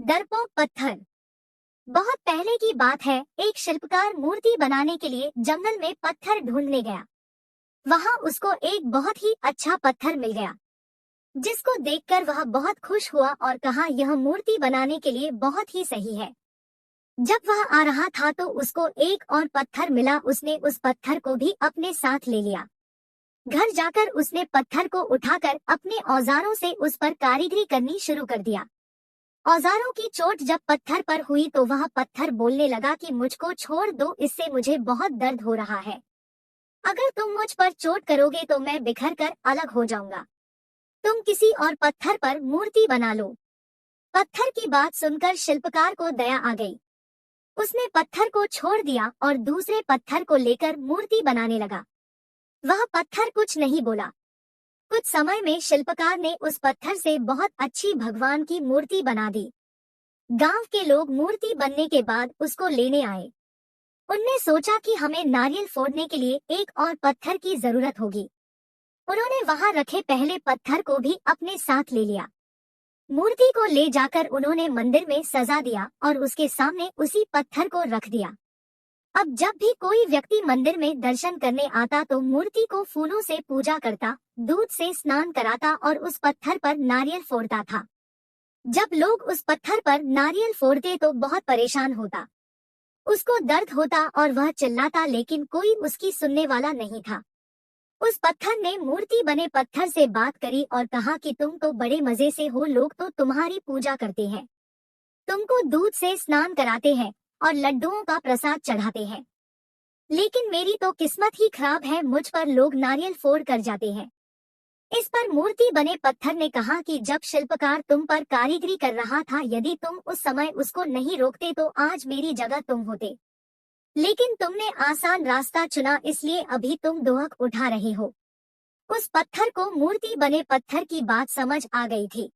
डरपोक पत्थर। बहुत पहले की बात है, एक शिल्पकार मूर्ति बनाने के लिए जंगल में पत्थर ढूंढने गया। वहां उसको एक बहुत ही अच्छा पत्थर मिल गया, जिसको देखकर वह बहुत खुश हुआ और कहा, यह मूर्ति बनाने के लिए बहुत ही सही है। जब वह आ रहा था तो उसको एक और पत्थर मिला। उसने उस पत्थर को भी अपने साथ ले लिया। घर जाकर उसने पत्थर को उठाकर अपने औजारों से उस पर कारीगरी करनी शुरू कर दिया। औजारों की चोट जब पत्थर पर हुई तो वह पत्थर बोलने लगा कि मुझको छोड़ दो, इससे मुझे बहुत दर्द हो रहा है। अगर तुम मुझ पर चोट करोगे तो मैं बिखर कर अलग हो जाऊंगा। तुम किसी और पत्थर पर मूर्ति बना लो। पत्थर की बात सुनकर शिल्पकार को दया आ गई। उसने पत्थर को छोड़ दिया और दूसरे पत्थर को लेकर मूर्ति बनाने लगा। वह पत्थर कुछ नहीं बोला। कुछ समय में शिल्पकार ने उस पत्थर से बहुत अच्छी भगवान की मूर्ति बना दी। गांव के लोग मूर्ति बनने के बाद उसको लेने आए। उनने सोचा कि हमें नारियल फोड़ने के लिए एक और पत्थर की जरूरत होगी। उन्होंने वहां रखे पहले पत्थर को भी अपने साथ ले लिया। मूर्ति को ले जाकर उन्होंने मंदिर में सजा दिया और उसके सामने उसी पत्थर को रख दिया। अब जब भी कोई व्यक्ति मंदिर में दर्शन करने आता तो मूर्ति को फूलों से पूजा करता, दूध से स्नान कराता और उस पत्थर पर नारियल फोड़ता था। जब लोग उस पत्थर पर नारियल फोड़ते तो बहुत परेशान होता। उसको दर्द होता और वह चिल्लाता, लेकिन कोई उसकी सुनने वाला नहीं था। उस पत्थर ने मूर्ति बने पत्थर से बात करी और कहा कि तुम तो बड़े मजे से हो, लोग तो तुम्हारी पूजा करते हैं, तुमको दूध से स्नान कराते हैं और लड्डुओं का प्रसाद चढ़ाते हैं, लेकिन मेरी तो किस्मत ही खराब है, मुझ पर लोग नारियल फोड़ कर जाते हैं। इस पर मूर्ति बने पत्थर ने कहा कि जब शिल्पकार तुम पर कारीगरी कर रहा था, यदि तुम उस समय उसको नहीं रोकते तो आज मेरी जगह तुम होते, लेकिन तुमने आसान रास्ता चुना, इसलिए अभी तुम दोहक उठा रहे हो। उस पत्थर को मूर्ति बने पत्थर की बात समझ आ गई थी।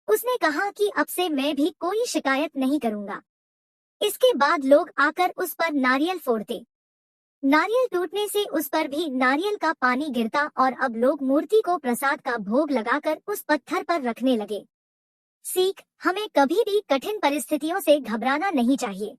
उसने कहा कि अब से मैं भी कोई शिकायत नहीं करूंगा। इसके बाद लोग आकर उस पर नारियल फोड़ते। नारियल टूटने से उस पर भी नारियल का पानी गिरता और अब लोग मूर्ति को प्रसाद का भोग लगाकर उस पत्थर पर रखने लगे। सीख, हमें कभी भी कठिन परिस्थितियों से घबराना नहीं चाहिए।